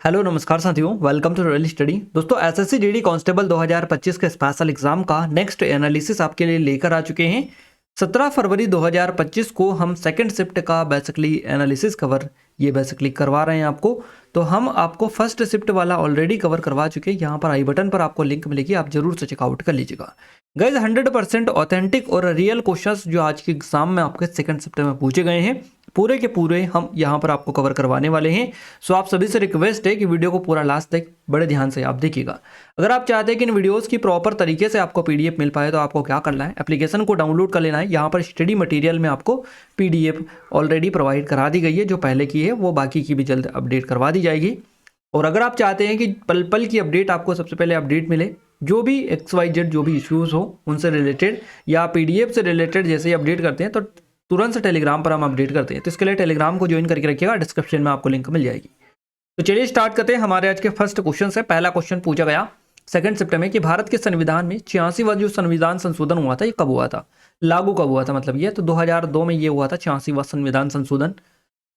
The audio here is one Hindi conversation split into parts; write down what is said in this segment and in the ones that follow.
हेलो नमस्कार साथियों, वेलकम टू रियल स्टडी। दोस्तों एसएससी जीडी कांस्टेबल 2025 के स्पेशल एग्जाम का नेक्स्ट एनालिसिस आपके लिए लेकर आ चुके हैं। 17 फरवरी 2025 को हम सेकंड शिफ्ट का बेसिकली एनालिसिस कवर ये बेसिकली करवा रहे हैं आपको। तो हम आपको फर्स्ट शिफ्ट वाला ऑलरेडी कवर करवा चुके हैं। यहाँ पर आई बटन पर आपको लिंक मिलेगी, आप जरूर से चेकआउट कर लीजिएगा। गाइस 100% ऑथेंटिक और रियल क्वेश्चंस जो आज के एग्जाम में आपके सेकंड शिफ्ट में पूछे गए हैं, पूरे के पूरे हम यहाँ पर आपको कवर करवाने वाले हैं। सो आप सभी से रिक्वेस्ट है कि वीडियो को पूरा लास्ट तक बड़े ध्यान से आप देखिएगा। अगर आप चाहते हैं कि इन वीडियोस की प्रॉपर तरीके से आपको पीडीएफ मिल पाए तो आपको क्या करना है, एप्लीकेशन को डाउनलोड कर लेना है। यहाँ पर स्टडी मटेरियल में आपको पीडीएफ ऑलरेडी प्रोवाइड करा दी गई है, जो पहले की है वो बाकी की भी जल्द अपडेट करवा दी जाएगी। और अगर आप चाहते हैं कि पल पल की अपडेट आपको सबसे पहले अपडेट मिले, जो भी XYZ जो भी इश्यूज हो उनसे रिलेटेड या पीडीएफ से रिलेटेड जैसे ही अपडेट करते हैं तो तुरंत से टेलीग्राम पर हम अपडेट करते हैं। तो इसके लिए टेलीग्राम को ज्वाइन करके रखिएगा, डिस्क्रिप्शन में आपको लिंक मिल जाएगी। तो चलिए स्टार्ट करते हैं। हमारे आज के फर्स्ट क्वेश्चन से पहला क्वेश्चन पूछा गया सेकंड शिफ्ट में कि भारत के संविधान में 86वां जो संविधान संशोधन हुआ था ये कब हुआ था, लागू कब हुआ था, मतलब ये तो 2002 में ये हुआ था 86वां संविधान संशोधन।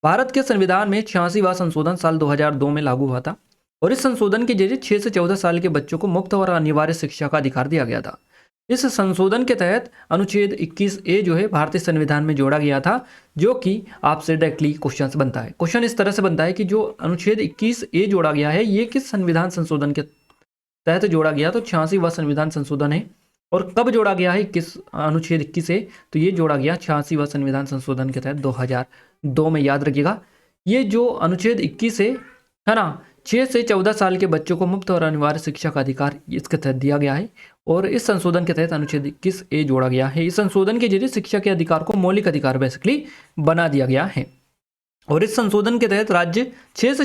भारत के संविधान में 86वां संशोधन साल 2002 में लागू हुआ था और इस संशोधन के जरिए 6 से 14 साल के बच्चों को मुफ्त और अनिवार्य शिक्षा का अधिकार दिया गया था। इस संशोधन के तहत अनुच्छेद 21A जो है भारतीय संविधान में जोड़ा गया था, जो कि आपसे डायरेक्टली क्वेश्चन बनता है। क्वेश्चन इस तरह से बनता है कि जो अनुच्छेद 21A जोड़ा गया है ये किस संविधान संशोधन के तहत जोड़ा गया, तो 86वां संविधान संशोधन है। और कब जोड़ा गया है किस अनुच्छेद 21 से, तो ये जोड़ा गया 86वां संविधान संशोधन के तहत 2002 में। याद रखिएगा ये जो अनुच्छेद 21 है ना, 6 से 14 साल के बच्चों को मुफ्त और अनिवार्य शिक्षा का अधिकार इसके तहत दिया गया है और इस संशोधन के तहत अनुच्छेद 21A जोड़ा गया है। इस संशोधन के जरिए शिक्षा के अधिकार को मौलिक अधिकार बेसिकली बना दिया गया है और इस संशोधन के तहत राज्य 6 से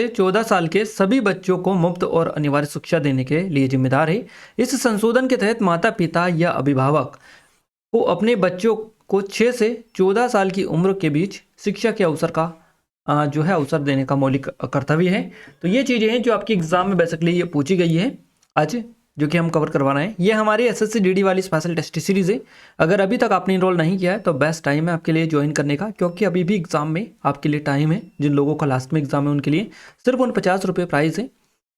14 साल के सभी बच्चों को मुफ्त और अनिवार्य शिक्षा देने के लिए जिम्मेदार है। इस संशोधन के तहत माता पिता या अभिभावक को अपने बच्चों को 6 से 14 साल की उम्र के बीच शिक्षा के अवसर का जो है अवसर देने का मौलिक कर्तव्य है। तो ये चीज़ें हैं जो आपकी एग्जाम में बेसिकली ये पूछी गई है आज, जो कि हम कवर करवाना है। ये हमारी एसएससी जीडी वाली स्पेशल टेस्ट सीरीज है। अगर अभी तक आपने इनरोल नहीं किया है तो बेस्ट टाइम है आपके लिए ज्वाइन करने का, क्योंकि अभी भी एग्जाम में आपके लिए टाइम है। जिन लोगों का लास्ट में एग्जाम है उनके लिए सिर्फ 50 रुपये प्राइस है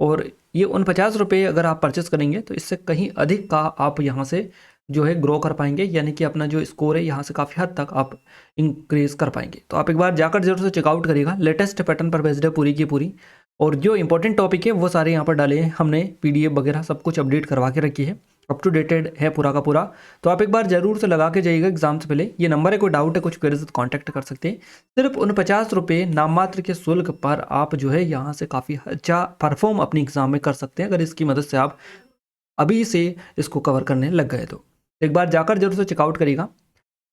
और ये 50 रुपये अगर आप परचेस करेंगे तो इससे कहीं अधिक का आप यहाँ से जो है ग्रो कर पाएंगे, यानी कि अपना जो स्कोर है यहाँ से काफ़ी हद तक आप इंक्रीज कर पाएंगे। तो आप एक बार जाकर जरूर से चेकआउट करिएगा। लेटेस्ट पैटर्न पर बेस्ड है पूरी की पूरी, और जो इंपॉर्टेंट टॉपिक है वो सारे यहाँ पर डाले हैं हमने, पीडीएफ वगैरह सब कुछ अपडेट करवा के रखी है, अप टू डेटेड है पूरा का पूरा। तो आप एक बार जरूर से लगा के जाइएगा एग्जाम से पहले। ये नंबर है, कोई डाउट है कुछ क्वेरीज तो कॉन्टैक्ट कर सकते हैं। सिर्फ 49 रुपये नाम मात्र के शुल्क पर आप जो है यहाँ से काफ़ी अच्छा परफॉर्म अपनी एग्जाम में कर सकते हैं, अगर इसकी मदद से आप अभी से इसको कवर करने लग गए तो एक बार जाकर जरूर से चेकआउट करिएगा,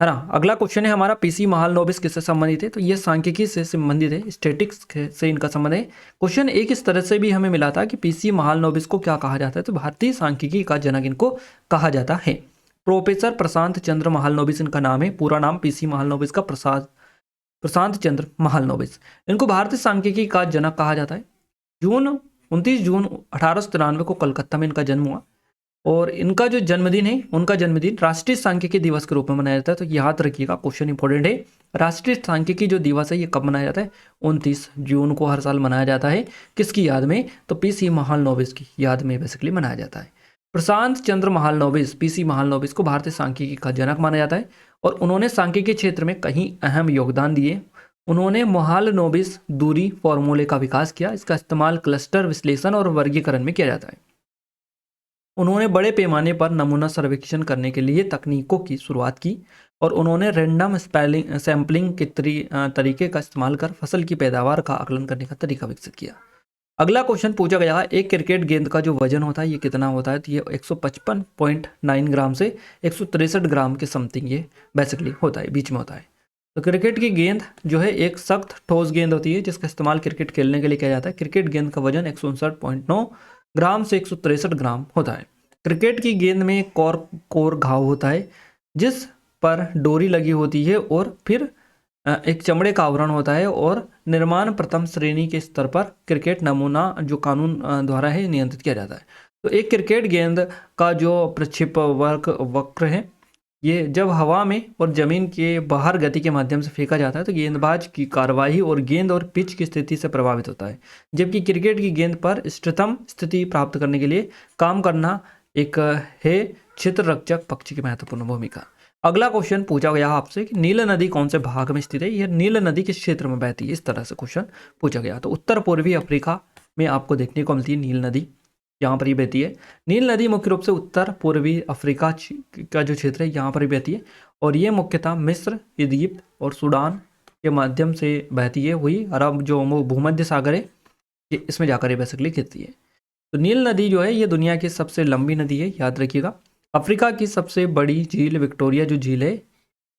है ना। अगला क्वेश्चन है हमारा पीसी महालनोबिस किससे संबंधित है, तो ये सांख्यिकी से संबंधित है, स्टैटिक्स से इनका संबंध है। क्वेश्चन एक इस तरह से भी हमें मिला था कि पीसी महालनोबिस को क्या कहा जाता है, तो भारतीय सांख्यिकी का जनक इनको कहा जाता है। प्रोफेसर प्रशांत चंद्र महालनोबिस इनका नाम है, पूरा नाम पीसी महालनोबिस का प्रशांत चंद्र महालनोबिस। इनको भारतीय सांख्यिकी का जनक कहा जाता है। 29 जून 1893 को कलकत्ता में इनका जन्म हुआ और इनका जो जन्मदिन है, उनका जन्मदिन राष्ट्रीय सांख्यिकी दिवस के रूप में मनाया जाता है। तो याद रखिएगा, क्वेश्चन इंपॉर्टेंट है। राष्ट्रीय सांख्यिकी जो दिवस है ये कब मनाया जाता है, 29 जून को हर साल मनाया जाता है। किसकी याद में, तो पीसी महालनोबिस की याद में बेसिकली मनाया जाता है। प्रशांत चंद्र महालनोबिस, पीसी महालनोबिस को भारतीय सांख्यिकी का जनक माना जाता है और उन्होंने सांख्यिकी क्षेत्र में कहीं अहम योगदान दिए। उन्होंने महालनोबिस दूरी फॉर्मूले का विकास किया। इसका इस्तेमाल क्लस्टर विश्लेषण और वर्गीकरण में किया जाता है। उन्होंने बड़े पैमाने पर नमूना सर्वेक्षण करने के लिए तकनीकों की शुरुआत की और उन्होंने रैंडम सैम्पलिंग के तरीके का इस्तेमाल कर फसल की पैदावार का आकलन करने का तरीका विकसित किया। अगला क्वेश्चन पूछा गया है, एक क्रिकेट गेंद का जो वजन होता है ये कितना होता है, तो ये 155.9 ग्राम से 163 ग्राम के समथिंग ये बेसिकली होता है, बीच में होता है। तो क्रिकेट की गेंद जो है एक सख्त ठोस गेंद होती है जिसका इस्तेमाल क्रिकेट खेलने के लिए किया जाता है। क्रिकेट गेंद का वजन 159.9 ग्राम से 163 ग्राम होता है। क्रिकेट की गेंद में एक कोर घाव होता है जिस पर डोरी लगी होती है और फिर एक चमड़े का आवरण होता है और निर्माण प्रथम श्रेणी के स्तर पर क्रिकेट नमूना जो कानून द्वारा है नियंत्रित किया जाता है। तो एक क्रिकेट गेंद का जो प्रक्षेप वक्र है ये जब हवा में और जमीन के बाहर गति के माध्यम से फेंका जाता है तो गेंदबाज की कार्यवाही और गेंद और पिच की स्थिति से प्रभावित होता है, जबकि क्रिकेट की गेंद पर इष्टतम स्थिति प्राप्त करने के लिए काम करना एक है क्षेत्र रक्षक पक्ष की महत्वपूर्ण भूमिका। अगला क्वेश्चन पूछा गया आपसे कि नील नदी कौन से भाग में स्थित है, यह नील नदी किस क्षेत्र में बहती है, इस तरह से क्वेश्चन पूछा गया। तो उत्तर पूर्वी अफ्रीका में आपको देखने को मिलती है नील नदी, यहाँ पर ही बहती है। नील नदी मुख्य रूप से उत्तर पूर्वी अफ्रीका का जो क्षेत्र है यहाँ पर ही बहती है और ये मुख्यतः मिस्र, इजिप्ट और सूडान के माध्यम से बहती है। वही अरब जो भूमध्य सागर है ये इसमें जाकर ये बेसिकली गिरती है। तो नील नदी जो है ये दुनिया की सबसे लंबी नदी है, याद रखिएगा। अफ्रीका की सबसे बड़ी झील विक्टोरिया जो झील है,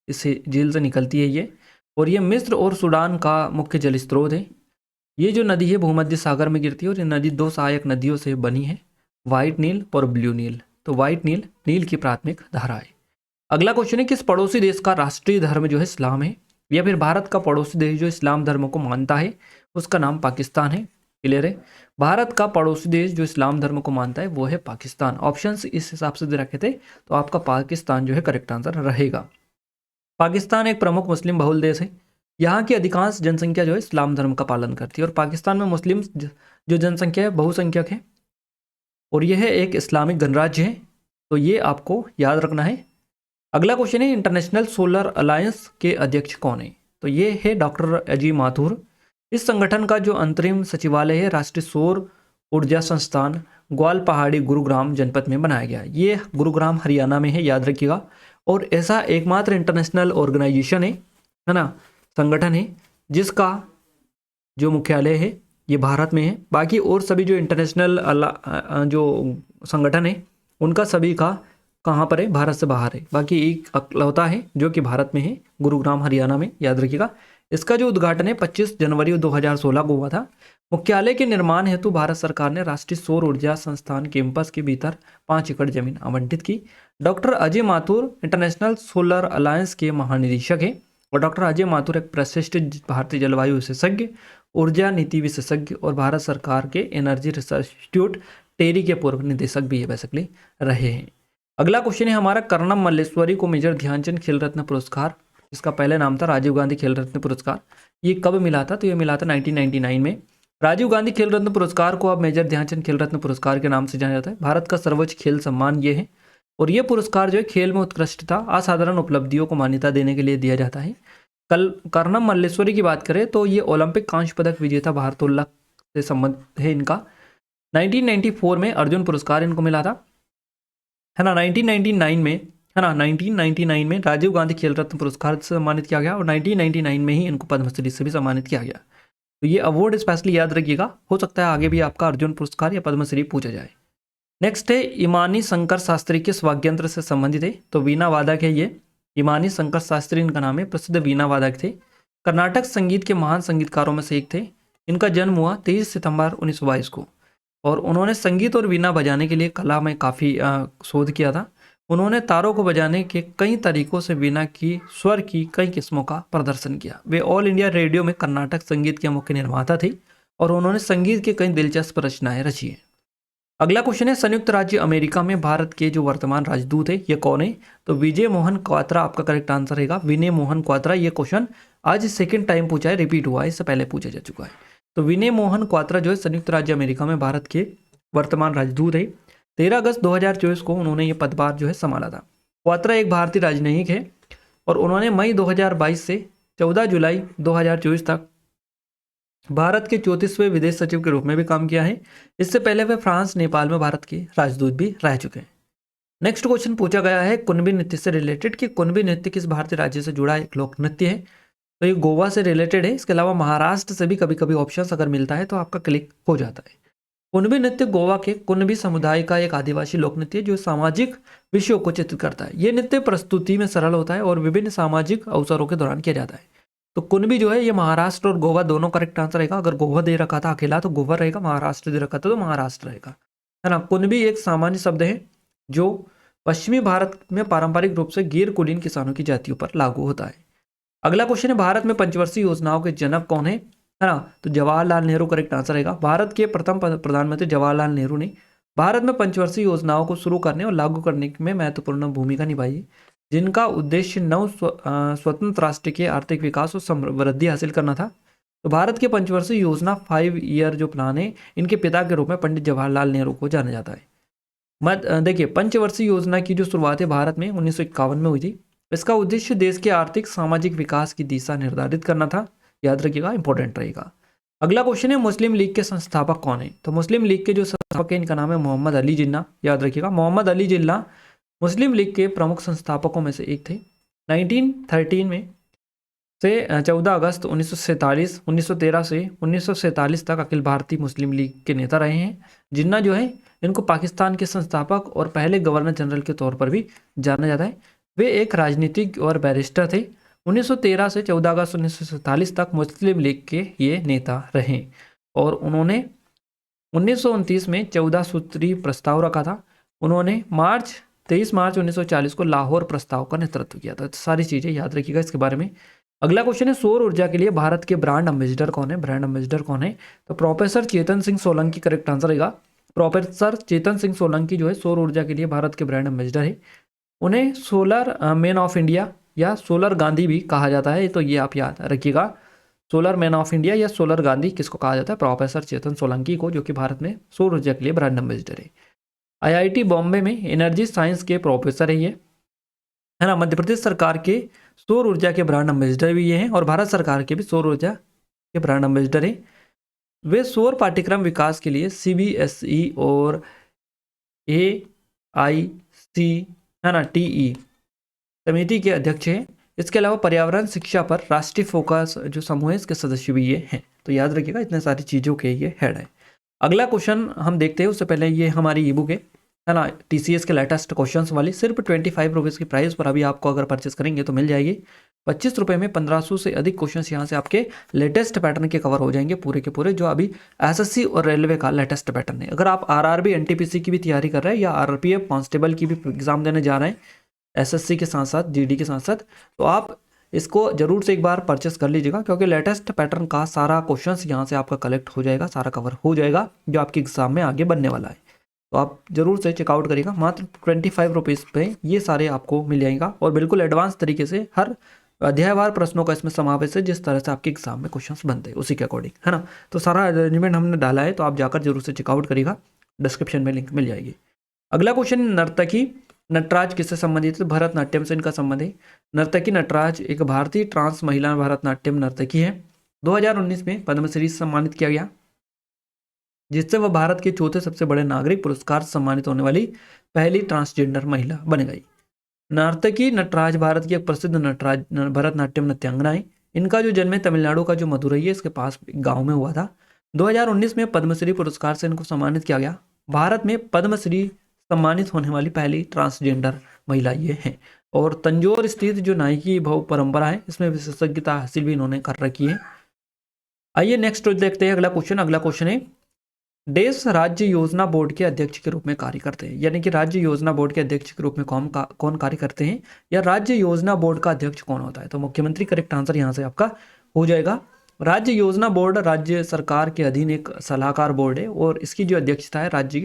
इस झील से निकलती है ये, और ये मिस्र और सूडान का मुख्य जल स्रोत है। ये जो नदी है भूमध्य सागर में गिरती है और ये नदी दो सहायक नदियों से बनी है, व्हाइट नील और ब्लू नील। तो व्हाइट नील नील की प्राथमिक धारा है। अगला क्वेश्चन है किस पड़ोसी देश का राष्ट्रीय धर्म जो है इस्लाम है, या फिर भारत का पड़ोसी देश जो इस्लाम धर्म को मानता है उसका नाम पाकिस्तान है। क्लियर है, भारत का पड़ोसी देश जो इस्लाम धर्म को मानता है वो है पाकिस्तान। ऑप्शंस इस हिसाब से दे रखे थे तो आपका पाकिस्तान जो है करेक्ट आंसर रहेगा। पाकिस्तान एक प्रमुख मुस्लिम बहुल देश है, यहाँ की अधिकांश जनसंख्या जो है इस्लाम धर्म का पालन करती है और पाकिस्तान में मुस्लिम जो जनसंख्या है बहुसंख्यक है और यह एक इस्लामिक गणराज्य है, तो ये आपको याद रखना है। अगला क्वेश्चन है इंटरनेशनल सोलर अलायंस के अध्यक्ष कौन है, तो ये है डॉक्टर अजय माथुर। इस संगठन का जो अंतरिम सचिवालय है राष्ट्रीय सौर ऊर्जा संस्थान ग्वाल पहाड़ी गुरुग्राम जनपद में बनाया गया। ये गुरुग्राम हरियाणा में है, याद रखिएगा। और ऐसा एकमात्र इंटरनेशनल ऑर्गेनाइजेशन है ना, संगठन है जिसका जो मुख्यालय है ये भारत में है। बाकी और सभी जो इंटरनेशनल जो संगठन है उनका सभी का कहाँ पर है, भारत से बाहर है। बाकी एक अकलौता है जो कि भारत में है, गुरुग्राम हरियाणा में, याद रखिएगा। इसका जो उद्घाटन है 25 जनवरी 2016 को हुआ था। मुख्यालय के निर्माण हेतु भारत सरकार ने राष्ट्रीय सौर ऊर्जा संस्थान कैंपस के भीतर 5 एकड़ जमीन आवंटित की। Doctor Ajay Mathur international solar alliance के महानिदेशक हैं और डॉक्टर अजय माथुर एक प्रतिष्ठित भारतीय जलवायु विशेषज्ञ, ऊर्जा नीति विशेषज्ञ और भारत सरकार के एनर्जी रिसर्च इंस्टीट्यूट टेरी के पूर्व निदेशक भी ये बेसिकली रहे हैं। अगला क्वेश्चन है हमारा कर्णम मल्लेश्वरी को मेजर ध्यानचंद खेल रत्न पुरस्कार, इसका पहले नाम था राजीव गांधी खेल रत्न पुरस्कार, ये कब मिला था, तो ये मिला था 1999 में। राजीव गांधी खेल रत्न पुरस्कार को अब मेजर ध्यानचंद खेल रत्न पुरस्कार के नाम से जाना जाता है। भारत का सर्वोच्च खेल सम्मान ये है और ये पुरस्कार जो है खेल में उत्कृष्टता असाधारण उपलब्धियों को मान्यता देने के लिए दिया जाता है। कर्णम मल्लेश्वरी की बात करें तो ये ओलंपिक कांस्य पदक विजेता भारोत्तोलक से संबंध है इनका। 1994 में अर्जुन पुरस्कार इनको मिला था, है ना। 1999 में, है ना, 1999 में राजीव गांधी खेल रत्न पुरस्कार से सम्मानित किया गया और 1999 में ही इनको पद्मश्री से भी सम्मानित किया गया। तो ये अवार्ड स्पेशली याद रखिएगा, हो सकता है आगे भी आपका अर्जुन पुरस्कार या पद्मश्री पूछा जाए। नेक्स्ट है इमानी शंकर शास्त्री किस वाद्ययंत्र से संबंधित है, तो वीणा वादक है ये। इमानी शंकर शास्त्री इनका नाम है, प्रसिद्ध वीणा वादक थे, कर्नाटक संगीत के महान संगीतकारों में से एक थे। इनका जन्म हुआ 23 सितंबर 1922 को और उन्होंने संगीत और वीणा बजाने के लिए कला में काफ़ी शोध किया था। उन्होंने तारों को बजाने के कई तरीकों से वीणा की स्वर की कई किस्मों का प्रदर्शन किया। वे ऑल इंडिया रेडियो में कर्नाटक संगीत के मुख्य निर्माता थे और उन्होंने संगीत के कई दिलचस्प रचनाएं रची हैं। अगला क्वेश्चन है संयुक्त राज्य अमेरिका में भारत के जो वर्तमान राजदूत है ये कौन है, तो विजय मोहन क्वात्रा आपका करेक्ट आंसर रहेगा, विनय मोहन क्वात्रा। ये क्वेश्चन आज सेकंड टाइम पूछा है, रिपीट हुआ है, इससे पहले पूछा जा चुका है। तो विनय मोहन क्वात्रा जो है संयुक्त राज्य अमेरिका में भारत के वर्तमान राजदूत है। 13 अगस्त 2024 को उन्होंने ये पदभार जो है संभाला था। क्वात्रा एक भारतीय राजनयिक है और उन्होंने मई 2022 से 14 जुलाई 2024 तक भारत के 34वें विदेश सचिव के रूप में भी काम किया है। इससे पहले वे फ्रांस, नेपाल में भारत के राजदूत भी रह चुके हैं। नेक्स्ट क्वेश्चन पूछा गया है कुणबी नृत्य से रिलेटेड कि कुणबी नृत्य किस भारतीय राज्य से जुड़ा एक लोक नृत्य है, तो ये गोवा से रिलेटेड है। इसके अलावा महाराष्ट्र से भी कभी कभी ऑप्शन अगर मिलता है तो आपका क्लिक हो जाता है। कुणबी नृत्य गोवा के कुणबी समुदाय का एक आदिवासी लोक नृत्य है जो सामाजिक विषयों को चित्रित करता है। ये नृत्य प्रस्तुति में सरल होता है और विभिन्न सामाजिक अवसरों के दौरान किया जाता है। तो कुणबी जो है ये महाराष्ट्र और गोवा दोनों करेक्ट आंसर रहेगा। अगर गोवा दे रखा था अकेला तो गोवा रहेगा, महाराष्ट्र दे रखा था तो महाराष्ट्र रहेगा, है ना। कुणबी एक सामान्य शब्द है जो पश्चिमी भारत में पारंपरिक रूप से गैर कुलीन किसानों की जातियों पर लागू होता है। अगला क्वेश्चन है भारत में पंचवर्षीय योजनाओं के जनक कौन है ना, तो जवाहरलाल नेहरू करेक्ट आंसर रहेगा। भारत के प्रथम प्रधानमंत्री जवाहरलाल नेहरू ने भारत में पंचवर्षीय योजनाओं को शुरू करने और लागू करने में महत्वपूर्ण भूमिका निभाई। जिनका उद्देश्य स्वतंत्र राष्ट्र के आर्थिक विकास और समृद्धि हासिल करना था। तो भारत के पंचवर्षीय योजना 5 ईयर जो प्लान है, इनके पिता के रूप में पंडित जवाहरलाल नेहरू को जाना जाता है। देखिए, पंचवर्षीय योजना की जो शुरुआत है भारत में 1951 में हुई थी। इसका उद्देश्य देश के आर्थिक सामाजिक विकास की दिशा निर्धारित करना था। याद रखिएगा, इंपॉर्टेंट रहेगा। अगला क्वेश्चन है, मुस्लिम लीग के संस्थापक कौन है? तो मुस्लिम लीग के जो संस्थापक है, इनका नाम है मोहम्मद अली जिन्ना। याद रखिएगा, मोहम्मद अली जिन्ना मुस्लिम लीग के प्रमुख संस्थापकों में से एक थे। 1913 में से 14 अगस्त 1913 से 1947 तक अखिल भारतीय मुस्लिम लीग के नेता रहे हैं। जिन्ना जो है, इनको पाकिस्तान के संस्थापक और पहले गवर्नर जनरल के तौर पर भी जाना जाता है। वे एक राजनीतिक और बैरिस्टर थे। 1913 से 14 अगस्त 1947 तक मुस्लिम लीग के ये नेता रहे और उन्होंने 1929 में 14 सूत्री प्रस्ताव रखा था। उन्होंने 23 मार्च 1940 को लाहौर प्रस्ताव का नेतृत्व किया था। तो सारी चीज़ें याद रखिएगा इसके बारे में। अगला क्वेश्चन है, सौर ऊर्जा के लिए भारत के ब्रांड एम्बेसडर कौन है? ब्रांड एम्बेसडर कौन है? तो professor Chetan Singh Solanki correct answer रहेगा। प्रोफेसर चेतन सिंह सोलंकी जो है सौर ऊर्जा के लिए भारत के ब्रांड एम्बेसडर है। उन्हें सोलर मैन ऑफ इंडिया या सोलर गांधी भी कहा जाता है, तो ये आप याद रखिएगा। सोलर मैन ऑफ इंडिया या सोलर गांधी किसको कहा जाता है? प्रोफेसर चेतन सोलंकी को, जो कि भारत में सौर ऊर्जा के लिए ब्रांड एम्बेसडर है। आईआईटी बॉम्बे में एनर्जी साइंस के प्रोफेसर है ये, है ना। मध्य प्रदेश सरकार के सौर ऊर्जा के ब्रांड एम्बेसडर भी ये हैं और भारत सरकार के भी सौर ऊर्जा के ब्रांड एम्बेसडर हैं। वे सौर पाठ्यक्रम विकास के लिए CBSE और AIC, है ना, TE समिति के अध्यक्ष हैं। इसके अलावा पर्यावरण शिक्षा पर राष्ट्रीय फोकस जो समूह है, इसके सदस्य भी ये हैं। तो याद रखिएगा, इतने सारी चीज़ों के ये हेड है। अगला क्वेश्चन हम देखते हैं, उससे पहले ये हमारी ई बुक है ना, TCS के लेटेस्ट क्वेश्चंस वाली। सिर्फ 25 रुपीज़ की प्राइस पर अभी आपको अगर परचेस करेंगे तो मिल जाएगी। 25 रुपये में 1500 से अधिक क्वेश्चंस यहाँ से आपके लेटेस्ट पैटर्न के कवर हो जाएंगे, पूरे के पूरे, जो अभी SSC और रेलवे का लेटेस्ट पैटर्न है। अगर आप RRB NTPC की भी तैयारी कर रहे हैं या RPF कांस्टेबल की भी एग्जाम देने जा रहे हैं, SSC के साथ साथ GD के साथ साथ, तो आप इसको जरूर से एक बार परचेस कर लीजिएगा, क्योंकि लेटेस्ट पैटर्न का सारा क्वेश्चंस यहाँ से आपका कलेक्ट हो जाएगा, सारा कवर हो जाएगा जो आपके एग्जाम में आगे बनने वाला है। तो आप जरूर से चेकआउट करिएगा। मात्र 25 रुपीज़ पे ये सारे आपको मिल जाएगा और बिल्कुल एडवांस तरीके से हर अध्यायवार प्रश्नों का इसमें समावेश है, जिस तरह से आपके एग्जाम में क्वेश्चंस बनते हैं उसी के अकॉर्डिंग, है ना। तो सारा अरेंजमेंट हमने डाला है, तो आप जाकर जरूर से चेकआउट करिएगा, डिस्क्रिप्शन में लिंक मिल जाएगी। अगला क्वेश्चन, नर्तकी नटराज किससे संबंधित है? भरतनाट्यम से इनका संबंध है। नर्तकी नटराज एक भारतीय ट्रांस महिला भरतनाट्यम नर्तकी है। 2019 में पद्मश्री से सम्मानित किया गया, जिससे वह भारत के चौथे सबसे बड़े नागरिक पुरस्कार से सम्मानित होने वाली पहली ट्रांसजेंडर महिला बन गई। नर्तकी नटराज भारत की एक प्रसिद्ध नटराज भरतनाट्यम नृत्यांगना है। इनका जो जन्म है तमिलनाडु का जो मदुरई है, इसके पास गांव में हुआ था। 2019 में पद्मश्री पुरस्कार से इनको सम्मानित किया गया। भारत में पद्मश्री सम्मानित होने वाली पहली ट्रांसजेंडर महिला ये है। और तंजौर स्थित जो नायकी भाव परंपरा है, इसमें विशेषज्ञता हासिल भी इन्होंने कर रखी है। आइए नेक्स्ट देखते हैं अगला क्वेश्चन। अगला क्वेश्चन है, देश राज्य योजना बोर्ड के अध्यक्ष के रूप में कार्य करते हैं, यानी कि राज्य योजना बोर्ड के अध्यक्ष के रूप में कौन कार्य करते हैं, या राज्य योजना बोर्ड का अध्यक्ष कौन होता है? तो मुख्यमंत्री करेक्ट आंसर यहाँ से आपका हो जाएगा। राज्य योजना बोर्ड राज्य सरकार के अधीन एक सलाहकार बोर्ड है और इसकी जो अध्यक्षता है राज्य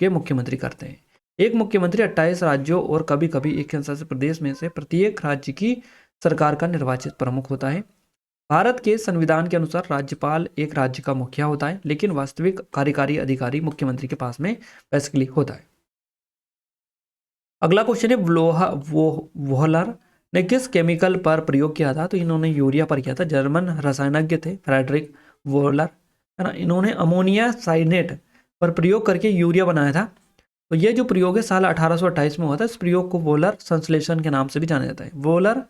के मुख्यमंत्री करते हैं। एक मुख्यमंत्री 28 राज्यों और कभी कभी एक केंद्रशासित प्रदेश में से प्रत्येक राज्य की सरकार का निर्वाचित प्रमुख होता है। भारत के संविधान के अनुसार राज्यपाल एक राज्य का मुखिया होता है, लेकिन वास्तविक कार्यकारी अधिकारी मुख्यमंत्री के पास में बेसिकली होता है। अगला क्वेश्चन है, वोहलर ने किस केमिकल पर प्रयोग किया था? तो इन्होंने यूरिया पर किया था। जर्मन रसायनज्ञ थे फ्रेडरिक वोहलर, है ना। इन्होंने अमोनिया साइनेट पर प्रयोग करके यूरिया बनाया था। तो ये जो प्रयोग है साल 1828 में हुआ था। इस प्रयोग को वोहलर संश्लेषण के नाम से भी जाना जाता है। वोहलर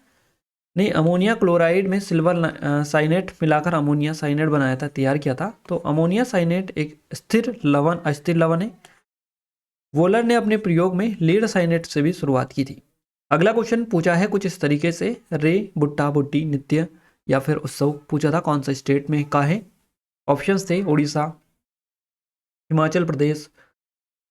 ने अमोनिया क्लोराइड में सिल्वर साइनेट मिलाकर अमोनिया साइनेट बनाया था, तैयार किया था। तो अमोनिया साइनेट एक अस्थिर लवण है। वोहलर ने अपने प्रयोग में लीड साइनेट से भी शुरुआत की थी। अगला क्वेश्चन पूछा है कुछ इस तरीके से, रे बुट्टा बुट्टी नृत्य या फिर उत्सव पूछा था कौन सा स्टेट में का है? ऑप्शंस थे उड़ीसा, हिमाचल प्रदेश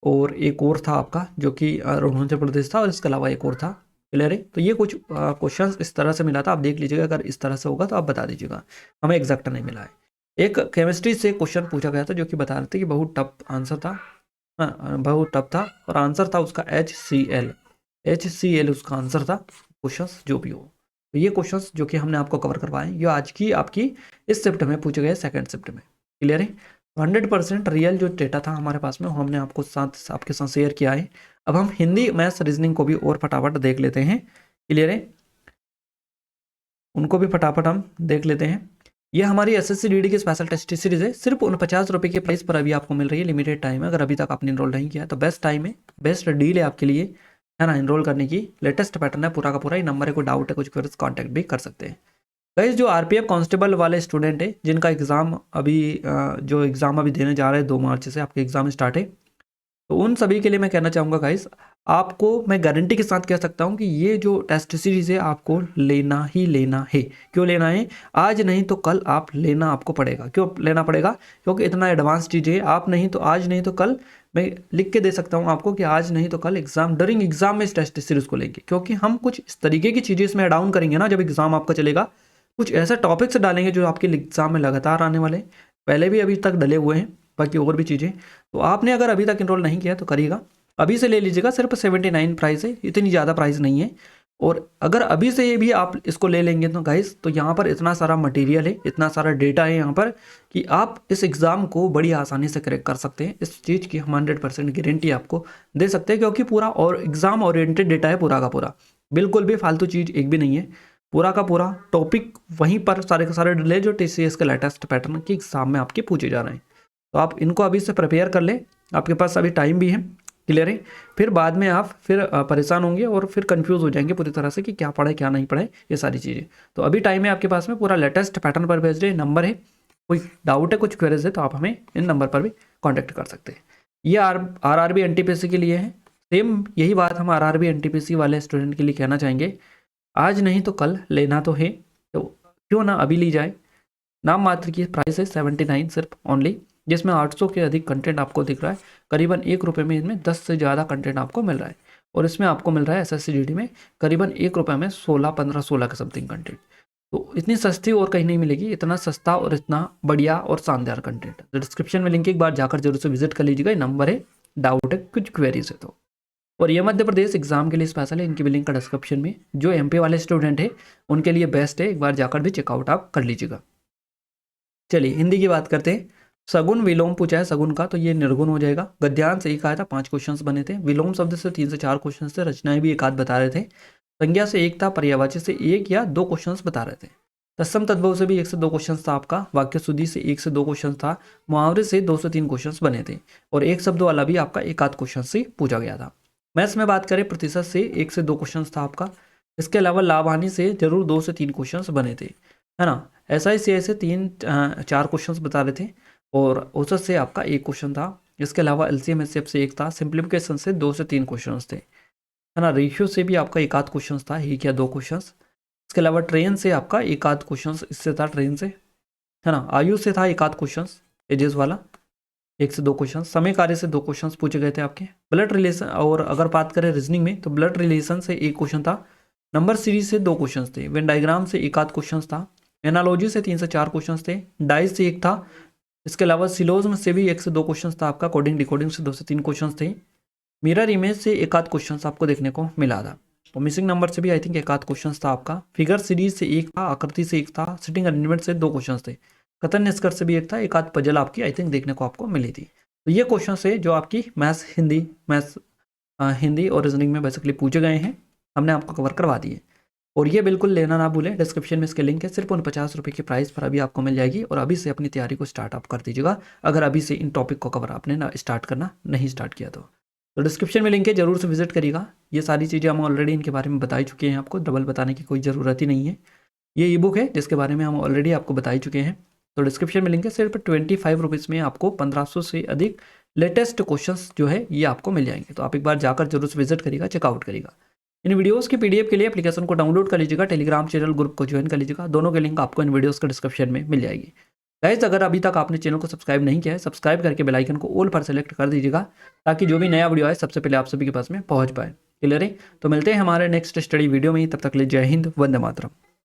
और एक और था आपका जो कि अरुणाचल प्रदेश था, और इसके अलावा एक और था। क्लियर है? तो ये कुछ क्वेश्चंस इस तरह से मिला था, आप देख लीजिएगा। अगर इस तरह से होगा तो आप बता दीजिएगा, हमें एग्जैक्ट नहीं मिला है। एक केमिस्ट्री से क्वेश्चन पूछा गया था जो कि बता रहे थे कि बहुत टफ आंसर था, बहुत टफ था, और आंसर था उसका HCl उसका आंसर था। क्वेश्चंस जो भी हो। तो ये क्वेश्चंस जो कि हमने आपको कवर करवाए ये आज की आपकी इस शिफ्ट में पूछे गए सेकंड शिफ्ट में। क्लियर है? 100% रियल जो डेटा था हमारे पास में वो हमने आपको साथ आपके साथ शेयर किया है। अब हम हिंदी मैथ्स रीजनिंग को भी और फटाफट देख लेते हैं। क्लियर है? उनको भी फटाफट हम देख लेते हैं। ये हमारी एसएससी डीडी की स्पेशल टेस्ट सीरीज है। सिर्फ 49 रुपये के प्राइस पर अभी आपको मिल रही है, लिमिटेड टाइम है। अगर अभी तक आपने इनरोल नहीं किया तो बेस्ट टाइम है, बेस्ट डील है आपके लिए, है ना, इनरोल करने की। लेटेस्ट पैटर्न है पूरा का पूरा। ये नंबर है, कोई डाउट है कुछ क्वेरीज कॉन्टैक्ट भी कर सकते हैं। गाइस जो आरपीएफ कांस्टेबल वाले स्टूडेंट है जिनका एग्ज़ाम अभी जो एग्ज़ाम अभी देने जा रहे हैं 2 मार्च से आपके एग्ज़ाम स्टार्ट है, तो उन सभी के लिए मैं कहना चाहूँगा गाइस, आपको मैं गारंटी के साथ कह सकता हूँ कि ये जो टेस्ट सीरीज़ है आपको लेना ही लेना है। क्यों लेना है? आज नहीं तो कल आप लेना आपको पड़ेगा। क्यों लेना पड़ेगा? क्योंकि इतना एडवांस चीज़ है। आप नहीं तो आज नहीं तो कल, मैं लिख के दे सकता हूँ आपको कि आज नहीं तो कल एग्जाम, ड्यूरिंग एग्जाम में इस टेस्ट सीरीज़ को लेंगे। क्योंकि हम कुछ इस तरीके की चीज़ें इसमें डाउन करेंगे ना, जब एग्जाम आपका चलेगा कुछ ऐसा टॉपिक्स डालेंगे जो आपके एग्जाम में लगातार आने वाले, पहले भी अभी तक डले हुए हैं, बाकी और भी चीज़ें। तो आपने अगर अभी तक इनरोल नहीं किया तो करिएगा, अभी से ले लीजिएगा। सिर्फ 79 प्राइस है, इतनी ज़्यादा प्राइस नहीं है। और अगर अभी से ये भी आप इसको ले लेंगे तो गाइस, तो यहाँ पर इतना सारा मटेरियल है, इतना सारा डेटा है यहाँ पर कि आप इस एग्ज़ाम को बड़ी आसानी से क्रैक कर सकते हैं। इस चीज़ की हम 100% गारंटी आपको दे सकते हैं, क्योंकि पूरा और एग्ज़ाम ओरिएंटेड डेटा है पूरा का पूरा, बिल्कुल भी फालतू चीज़ एक भी नहीं है। पूरा का पूरा टॉपिक वहीं पर सारे के सारे डले जो टीसीएस के लेटेस्ट पैटर्न के एग्जाम में आपके पूछे जा रहे हैं। तो आप इनको अभी से प्रिपेयर कर लें, आपके पास अभी टाइम भी है। क्लियर है? फिर बाद में आप फिर परेशान होंगे और फिर कंफ्यूज हो जाएंगे पूरी तरह से कि क्या पढ़े क्या नहीं पढ़े, ये सारी चीज़ें। तो अभी टाइम है आपके पास में, पूरा लेटेस्ट पैटर्न पर भेज रहे नंबर है। कोई डाउट है कुछ क्वेरीज है तो आप हमें इन नंबर पर भी कॉन्टैक्ट कर सकते हैं। ये आरआरबी एनटीपीसी के लिए है। सेम यही बात हम आरआरबी एनटीपीसी वाले स्टूडेंट के लिए कहना चाहेंगे, आज नहीं तो कल लेना तो है, तो क्यों ना अभी ली जाए। नाम मात्र की प्राइस है 79 सिर्फ ओनली, जिसमें 800 के अधिक कंटेंट आपको दिख रहा है। करीबन 1 रुपये में इनमें 10 से ज़्यादा कंटेंट आपको मिल रहा है। और इसमें आपको मिल रहा है एसएससी जीडी में करीबन 1 रुपये में 16 के समथिंग कंटेंट। तो इतनी सस्ती और कहीं नहीं मिलेगी, इतना सस्ता और इतना बढ़िया और शानदार कंटेंट। तो डिस्क्रिप्शन में लिंक एक बार जाकर जरूर से विजिट कर लीजिएगा। नंबर है, डाउट है कुछ क्वेरीज है तो। और ये मध्य प्रदेश एग्जाम के लिए स्पेशल है, इनकी भी लिंक का डिस्क्रिप्शन में। जो एमपी वाले स्टूडेंट है उनके लिए बेस्ट है, एक बार जाकर भी चेकआउट आप कर लीजिएगा। चलिए हिंदी की बात करते हैं। सगुन विलोम पूछा है सगुन का, तो ये निर्गुण हो जाएगा। गद्यांश एक आया था, 5 क्वेश्चंस बने थे। विलोम शब्द से 3 से 4 क्वेश्चन थे। रचनाएं भी एक आध बता रहे थे। संज्ञा से 1 था। पर्यायवाची से 1 या 2 क्वेश्चन बता रहे थे। तत्सम तद्भव से भी 1 से 2 क्वेश्चन था आपका। वाक्य शुद्धि से 1 से 2 क्वेश्चन था। मुहावरे से 2 से 3 क्वेश्चन बने थे। और एक शब्द वाला भी आपका एक आध क्वेश्चन से पूछा गया था। मैथ्स में बात करें, प्रतिशत से 1 से 2 क्वेश्चन था आपका। इसके अलावा लाभ हानि से जरूर 2 से 3 क्वेश्चन बने थे, है ना। एसआई से ऐसे 3-4 क्वेश्चंस बता रहे थे। और औसत से आपका 1 क्वेश्चन था। इसके अलावा एलसीएम एचसीएफ से 1 था। सिंप्लीफिकेशन से 2 से 3 क्वेश्चंस थे, है ना। रेशियो से भी आपका 1 आध क्वेश्चन था, 1 या 2 क्वेश्चन। इसके अलावा ट्रेन से आपका 1 आध क्वेश्चन इससे था, ट्रेन से, है ना। आयु से था 1 आध क्वेश्चन, एजेस वाला 1 से 2 क्वेश्चन। समय कार्य से 2 क्वेश्चन पूछे गए थे आपके। ब्लड रिलेशन, और अगर बात करें रीजनिंग में तो ब्लड रिलेशन से 1 क्वेश्चन था। नंबर सीरीज से 2 क्वेश्चन थे। वेन डायग्राम से 1 आध क्वेश्चन था। एनालॉजी से 3 से 4 क्वेश्चन थे। डाइस से 1 था। इसके अलावा सिलोज्म से भी 1 से 2 क्वेश्चन था आपका। कोडिंग डिकोडिंग से 2 से 3 क्वेश्चन थे। मिरर इमेज से 1 आध क्वेश्चन आपको देखने को मिला था। और मिसिंग नंबर से भी आई थिंक 1 आध क्वेश्चन था आपका। फिगर सीरीज से 1 था। आकृति से 1 था। सिटिंग अरेंजमेंट से 2 क्वेश्चन थे। कथन निष्कर्ष से भी 1 था। 1 आध पजल आपकी आई थिंक देखने को आपको मिली थी। तो ये क्वेश्चन है जो आपकी मैथ्स हिंदी और रीजनिंग में बेसिकली पूछे गए हैं, हमने आपको कवर करवा दिए। और ये बिल्कुल लेना ना भूलें, डिस्क्रिप्शन में इसके लिंक है। सिर्फ 50 रुपये की प्राइस पर अभी आपको मिल जाएगी। और अभी से अपनी तैयारी को स्टार्ट आप कर दीजिएगा, अगर अभी से इन टॉपिक को कवर आपने ना स्टार्ट करना नहीं स्टार्ट किया तो डिस्क्रिप्शन में लिंक है, जरूर से विजिट करिएगा। ये सारी चीज़ें हम ऑलरेडी इनके बारे में बता ही चुके हैं, आपको डबल बताने की कोई ज़रूरत ही नहीं है। ये ई बुक है जिसके बारे में हम ऑलरेडी आपको बता ही चुके हैं। तो डिस्क्रिप्शन में लिंक है। सिर्फ 25 रुपीज़ में आपको 1500 से अधिक लेटेस्ट क्वेश्चंस जो है ये आपको मिल जाएंगे। तो आप एक बार जाकर जरूर से विजिट करिएगा, चेकआउट करिएगा। इन वीडियोस की पीडीएफ के लिए एप्लीकेशन को डाउनलोड कर लीजिएगा, टेलीग्राम चैनल ग्रुप को ज्वाइन कर लीजिएगा। दोनों के लिंक आपको इन वीडियोस के डिस्क्रिप्शन में मिल जाएगी। गाइस अगर अभी तक आपने चैनल को सब्सक्राइब नहीं किया है, सब्सक्राइब करके बेल आइकन को ऑल पर सेलेक्ट कर दीजिएगा, ताकि जो भी नया वीडियो आए सबसे पहले आप सभी के पास में पहुंच पाए। क्लियर है? तो मिलते हैं हमारे नेक्स्ट स्टडी वीडियो में। तब तक ले जय हिंद, वंदे मातरम।